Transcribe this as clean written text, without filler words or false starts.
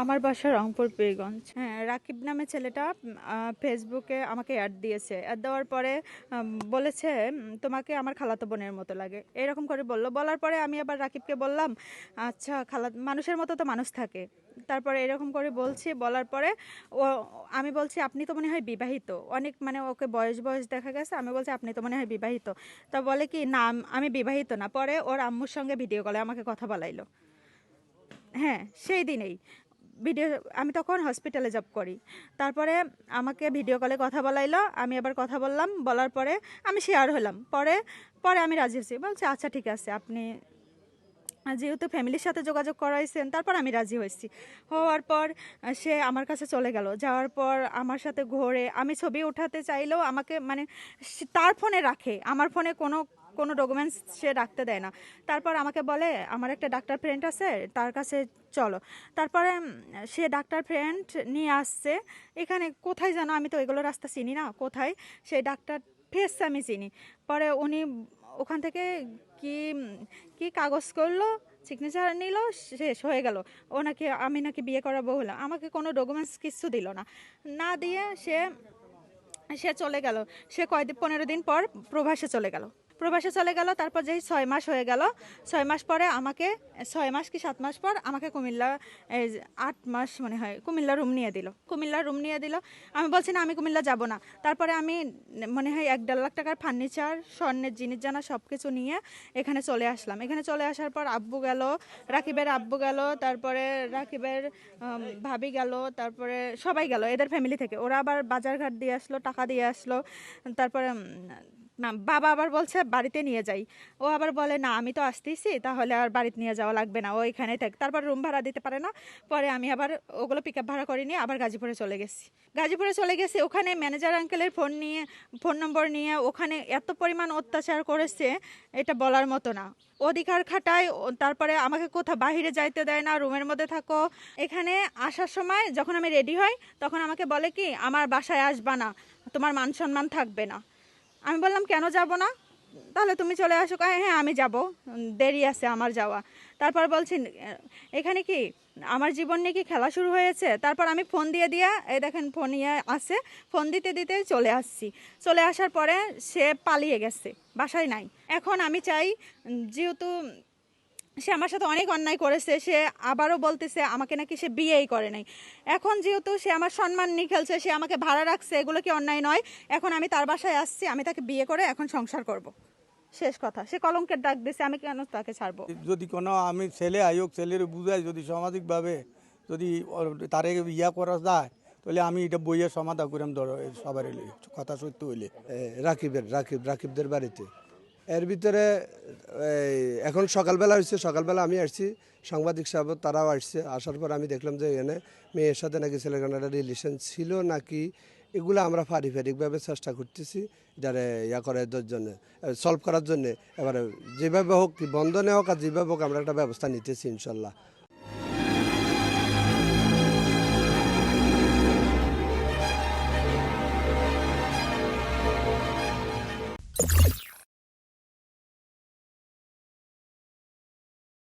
আমার বাসা রংপুর পীরগঞ্জ। হ্যাঁ, রাকিব নামে ছেলেটা ফেসবুকে আমাকে অ্যাড দিয়েছে। অ্যাড দেওয়ার পরে বলেছে, তোমাকে আমার খালাতো বোনের মতো লাগে, এরকম করে বলল। বলার পরে আমি আবার রাকিবকে বললাম, আচ্ছা মানুষের মতো তো মানুষ থাকে। তারপরে এরকম করে বলছি, বলার পরে ও আমি বলছি, আপনি তো মনে হয় বিবাহিত। অনেক মানে ওকে বয়স বয়স দেখা গেছে। আমি বলছি, আপনি তো মনে হয় বিবাহিত। তা বলে কি, না আমি বিবাহিত না। পরে ওর আম্মুর সঙ্গে ভিডিও কলে আমাকে কথা বলাইলো। হ্যাঁ, সেই দিনেই ভিডিও, আমি তখন হসপিটালে জব করি। তারপরে আমাকে ভিডিও কলে কথা বলাইলো, আমি আবার কথা বললাম। বলার পরে আমি শেয়ার হলাম। পরে পরে আমি রাজি হয়েছি। বলছে আচ্ছা ঠিক আছে, আপনি যেহেতু ফ্যামিলির সাথে যোগাযোগ করাইছেন, তারপর আমি রাজি হয়েছি। হওয়ার পর সে আমার কাছে চলে গেল। যাওয়ার পর আমার সাথে ঘোরে, আমি ছবি উঠাতে চাইলেও আমাকে মানে তার ফোনে রাখে, আমার ফোনে কোনো কোনো ডকুমেন্টস সে রাখতে দেয় না। তারপর আমাকে বলে, আমার একটা ডাক্তার ফ্রেন্ড আছে, তার কাছে চলো। তারপরে সে ডাক্তার ফ্রেন্ড নিয়ে আসছে এখানে, কোথায় জানো, আমি তো এগুলো রাস্তা চিনি না কোথায়। সেই ডাক্তার ফেস আমি চিনি। পরে উনি ওখান থেকে কি কি কাগজ করলো, সিগনেচার নিল, শেষ হয়ে গেল। ও নাকি, আমি নাকি বিয়ে করাবো হলাম, আমাকে কোনো ডকুমেন্টস কিছু দিল না। না দিয়ে সে সে চলে গেল। সে কয়দিন 15 দিন পর প্রবাসে চলে গেল। প্রবাসে চলে গেল। তারপর যেই 6 মাস হয়ে গেল, 6 মাস পরে আমাকে, 6 মাস কি 7 মাস পর আমাকে কুমিল্লা, 8 মাস মনে হয়, কুমিল্লা রুম নিয়ে দিল। কুমিল্লা রুম নিয়ে দিল। আমি বলছি না, আমি কুমিল্লা যাব না। তারপরে আমি মনে হয় 1-1.5 লাখ টাকার ফার্নিচার, স্বর্ণের জিনিস জানা সব কিছু নিয়ে এখানে চলে আসলাম। এখানে চলে আসার পর আব্বু গেল, রাকিবের আব্বু গেল, তারপরে রাকিবের ভাবি গেল, তারপরে সবাই গেল এদের ফ্যামিলি থেকে। ওরা আবার বাজারঘাট দিয়ে আসলো, টাকা দিয়ে আসলো। তারপরে না, বাবা আবার বলছে বাড়িতে নিয়ে যাই। ও আবার বলে, না আমি তো আসতেইছি, তাহলে আর বাড়িতে নিয়ে যাওয়া লাগবে না, ও এখানেই থাক। তারপর রুম ভাড়া দিতে পারে না। পরে আমি আবার ওগুলো পিক আপ ভাড়া করে নিয়ে আবার গাজীপুরে চলে গেছি। গাজীপুরে চলে গেছি, ওখানে ম্যানেজার আঙ্কেলের ফোন নম্বর নিয়ে ওখানে এত পরিমাণ অত্যাচার করেছে, এটা বলার মতো না। অধিকার খাটায়। তারপরে আমাকে কোথাও বাহিরে যাইতে দেয় না, রুমের মধ্যে থাকো। এখানে আসার সময় যখন আমি রেডি হই, তখন আমাকে বলে কি, আমার বাসায় আসবা না, তোমার মান সম্মান থাকবে না। আমি বললাম, কেন যাব না? তাহলে তুমি চলে আসো। কয়, হ্যাঁ আমি যাব, দেরি আছে আমার যাওয়া। তারপর বলছি, এখানে কি আমার জীবন নিয়ে কি খেলা শুরু হয়েছে? তারপর আমি ফোন দিয়ে এই দেখেন ফোন ইয়ে আছে, ফোন দিতে দিতে চলে আসছি। চলে আসার পরে সে পালিয়ে গেছে, বাসায় নাই। এখন আমি চাই, যেহেতু সে আমার সাথে অনেক অন্যায় করেছে, সে আবারও বলতেছে আমাকে নাকি সে বিয়েই করে নাই। এখন যেহেতু সে আমার সম্মান নিয়ে খেলছে, সে আমাকে ভাড়া রাখছে, এগুলো কি অন্যায় নয়? এখন আমি তার বাসায় আসছি, আমি তাকে বিয়ে করে এখন সংসার করব। শেষ কথা। সে কলঙ্কের ডাক দিছে, আমি কেন তাকে ছাড়বো? যদি কোনো আমি ছেলে আয়োগ ছেলের বুঝাই, যদি সামাজিকভাবে যদি তারে ইয়া করা যায়, তাহলে আমি এটা বইয়ে সমাধান করাম। ধরো সবার কথা সত্য হইলে রাকিবদের বাড়িতে এর ভিতরে এখন সকালবেলা হয়েছে, সকালবেলা আমি আসছি, সাংবাদিক সাহেব তারাও আসছে। আসার পর আমি দেখলাম যে এখানে মেয়ের সাথে নাকি ছেলের একটা রিলেশন ছিল নাকি, এগুলো আমরা পারিবারিকভাবে চেষ্টা করতেছি যারা ইয়া করার জন্য, সলভ করার জন্য। এবারে যেভাবে হোক, কি বন্ধনে হোক আর যেভাবে হোক, আমরা একটা ব্যবস্থা নিতেছি ইনশাল্লাহ।